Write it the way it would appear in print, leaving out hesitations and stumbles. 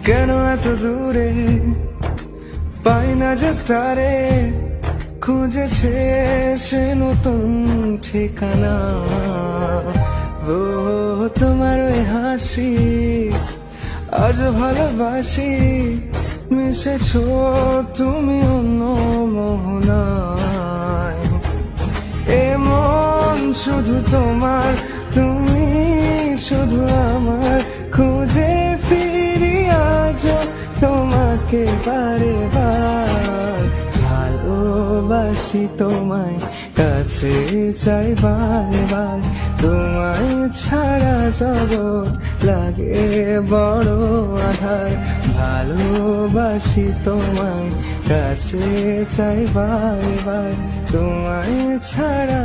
কেন এত দূরে পাই না যে তারে, খুঁজেছে সে নতুন ঠিকানা। ও তোমার ওই হাসি আজ ভালোবাসি, মিশেছো তুমি অন্য মোহনায়। এ মন শুধু তোমার, তুমি শুধু আমার, খুঁজে ফিরি আজ তোমাকে বারে বার। ভালোবাসি তোমায়, কাছে চাই বারবার, তোমায় ছাড়া জগৎ লাগে বড় আধার। ভালোবাসি তোমায়, কাছে চাই বারবার, তোমায় ছাড়া